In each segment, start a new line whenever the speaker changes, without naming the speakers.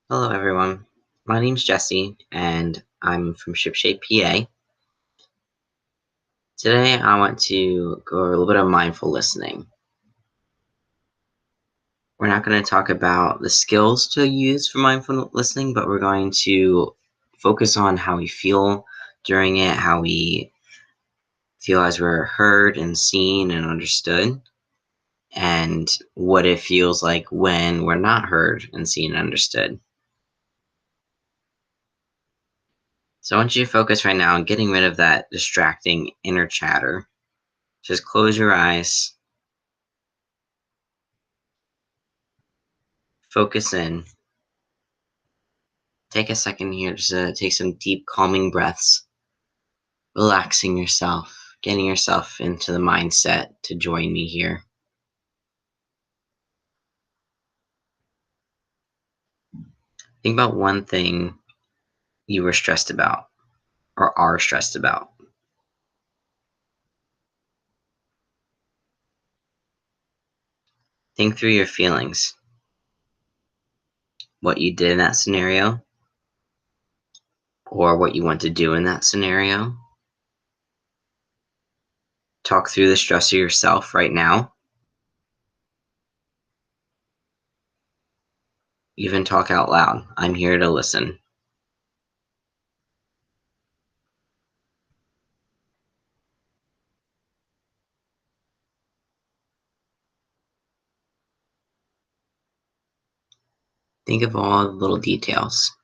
Hello, everyone. My name's Jessie, and I'm from Shipshape, PA. Today, I want to go over a little bit of mindful listening. We're not going to talk about the skills to use for mindful listening, but we're going to focus on how we feel during it, how we feel as we're heard and seen and understood, and what it feels like when we're not heard and seen and understood. So I want you to focus right now on getting rid of that distracting inner chatter. Just close your eyes, focus in, take a second here just to take some deep, calming breaths, relaxing yourself, getting yourself into the mindset to join me here. Think about one thing you were stressed about or are stressed about. Think through your feelings, what you did in that scenario, or what you want to do in that scenario. Talk through the stressor yourself right now. Even talk out loud. I'm here to listen. Think of all the little details.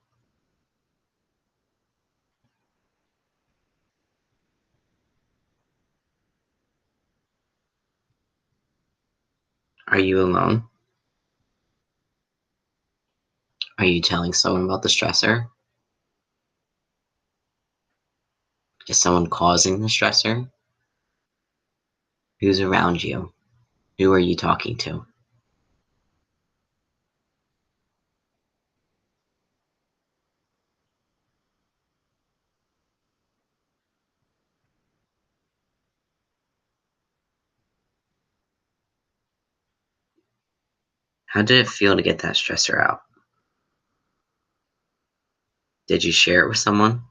Are you alone? Are you telling someone about the stressor? Is someone causing the stressor? Who's around you? Who are you talking to? How did it feel to get that stressor out? Did you share it with someone?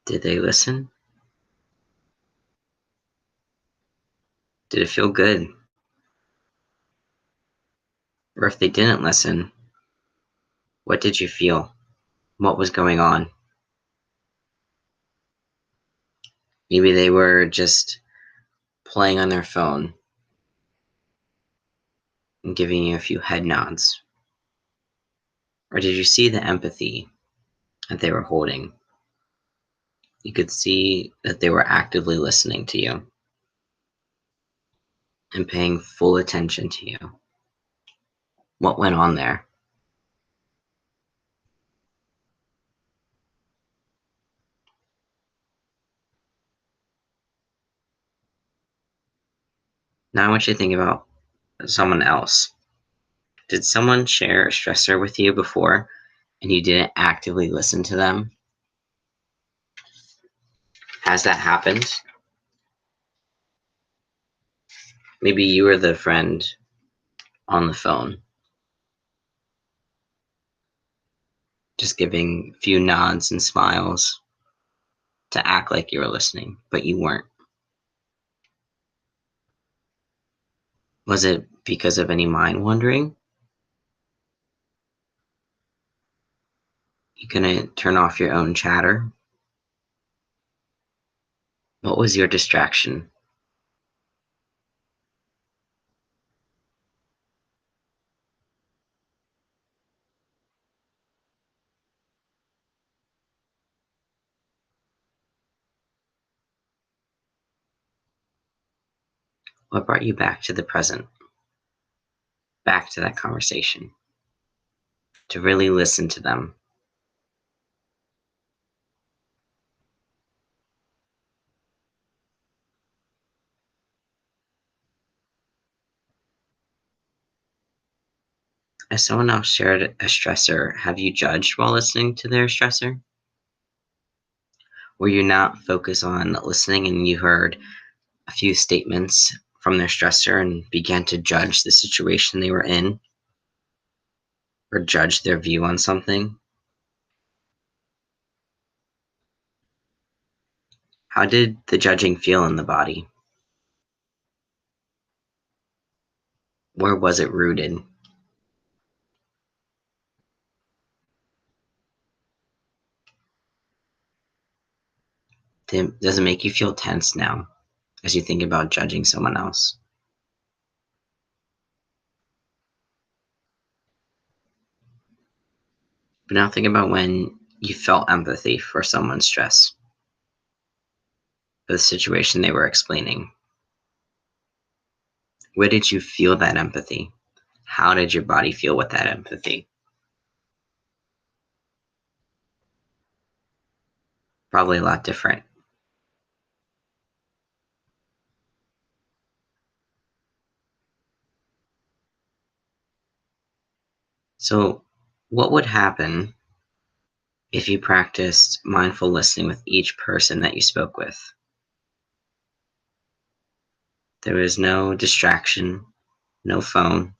Did they listen? Did it feel good? Or if they didn't listen, what did you feel? What was going on? Maybe they were just playing on their phone and giving you a few head nods. Or did you see the empathy that they were holding? You could see that they were actively listening to you and paying full attention to you. What went on there? Now I want you to think about someone else. Did someone share a stressor with you before and you didn't actively listen to them? Has that happened? Maybe you were the friend on the phone, just giving a few nods and smiles to act like you were listening, but you weren't. Was it because of any mind wandering? You couldn't turn off your own chatter? What was your distraction? What brought you back to the present, back to that conversation, to really listen to them? As someone else shared a stressor, have you judged while listening to their stressor? Were you not focused on listening and you heard a few statements from their stressor and began to judge the situation they were in? or judge their view on something? How did the judging feel in the body? Where was it rooted? Does it make you feel tense now as you think about judging someone else? But now think about when you felt empathy for someone's stress, for the situation they were explaining. Where did you feel that empathy? How did your body feel with that empathy? Probably a lot different. So, what would happen if you practiced mindful listening with each person that you spoke with? There was no distraction, no phone,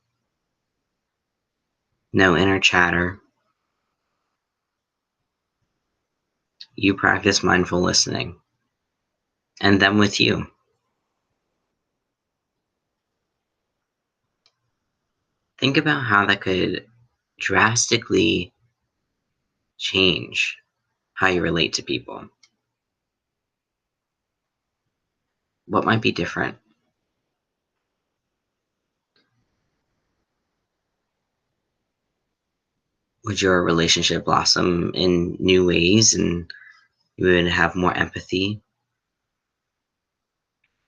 no inner chatter. You practice mindful listening, and them with you. Think about how that could drastically change how you relate to people. What might be different? Would your relationship blossom in new ways and you would have more empathy,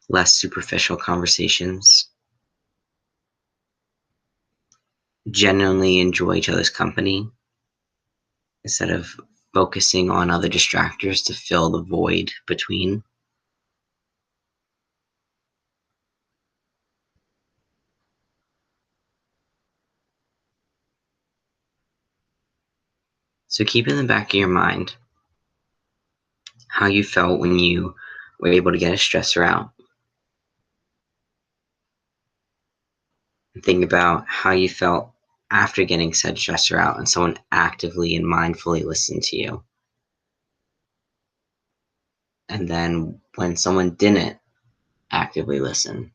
less superficial conversations, genuinely enjoy each other's company instead of focusing on other distractors to fill the void between? So keep in the back of your mind how you felt when you were able to get a stressor out. And think about how you felt after getting said stressor out and someone actively and mindfully listened to you. And then when someone didn't actively listen,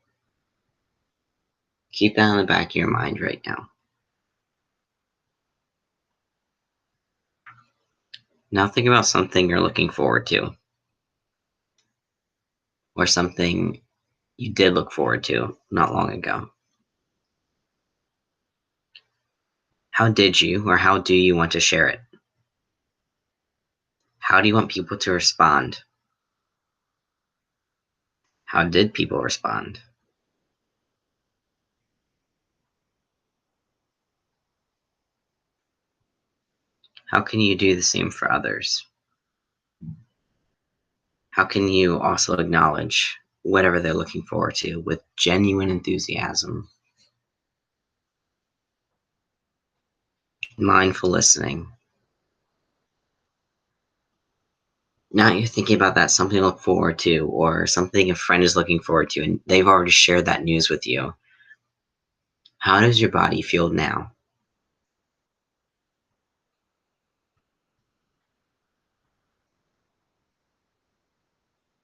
keep that in the back of your mind right now. Now think about something you're looking forward to, or something you did look forward to not long ago. How did you or how do you want to share it? How do you want people to respond? How did people respond? How can you do the same for others? How can you also acknowledge whatever they're looking forward to with genuine enthusiasm? Mindful listening. Now you're thinking about that, something to look forward to, or something a friend is looking forward to, and they've already shared that news with you. How does your body feel now?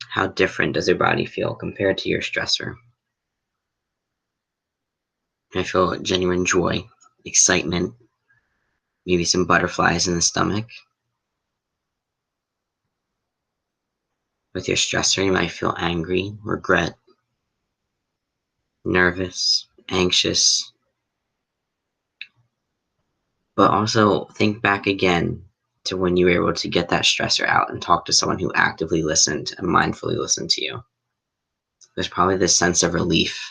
How different does your body feel compared to your stressor? I feel genuine joy, excitement, maybe some butterflies in the stomach. With your stressor, you might feel angry, regret, nervous, anxious, but also think back again to when you were able to get that stressor out and talk to someone who actively listened and mindfully listened to you. There's probably this sense of relief.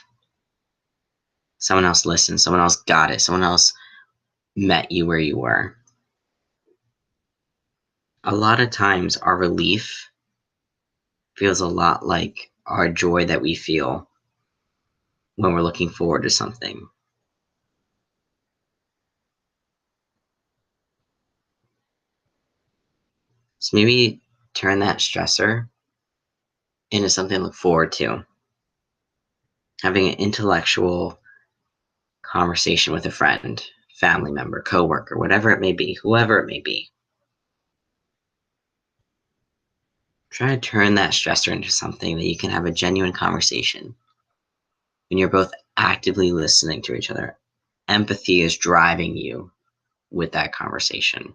Someone else listened, someone else got it, someone else met you where you were. A lot of times, our relief feels a lot like our joy that we feel when we're looking forward to something. So maybe turn that stressor into something to look forward to. Having an intellectual conversation with a friend, family member, coworker, whatever it may be, whoever it may be. Try to turn that stressor into something that you can have a genuine conversation when you're both actively listening to each other. Empathy is driving you with that conversation.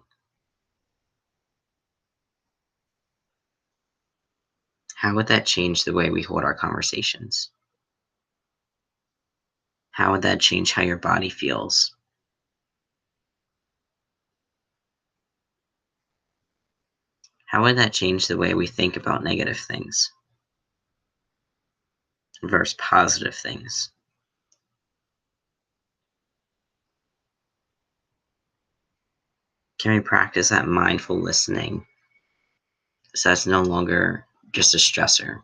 How would that change the way we hold our conversations? How would that change how your body feels? How would that change the way we think about negative things versus positive things? Can we practice that mindful listening so that's no longer just a stressor?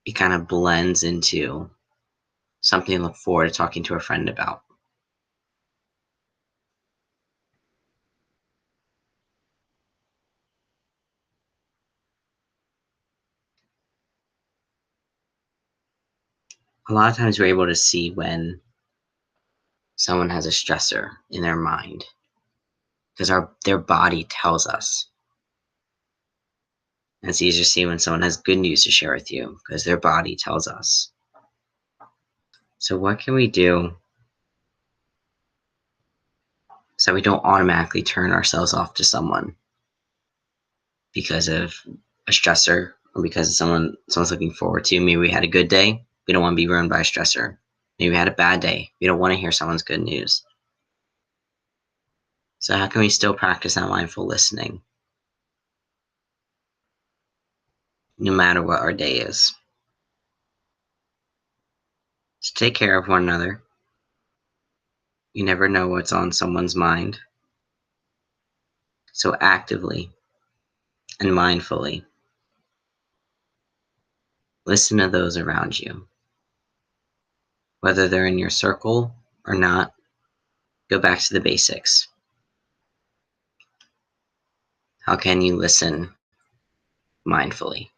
It kind of blends into something to look forward to talking to a friend about. A lot of times we're able to see when someone has a stressor in their mind because their body tells us. And it's easier to see when someone has good news to share with you because their body tells us. So what can we do so we don't automatically turn ourselves off to someone because of a stressor or because someone's looking forward to? Maybe we had a good day. We don't want to be ruined by a stressor. Maybe we had a bad day. We don't want to hear someone's good news. So how can we still practice that mindful listening no matter what our day is? So take care of one another. You never know what's on someone's mind. So actively and mindfully listen to those around you. Whether they're in your circle or not, go back to the basics. How can you listen mindfully?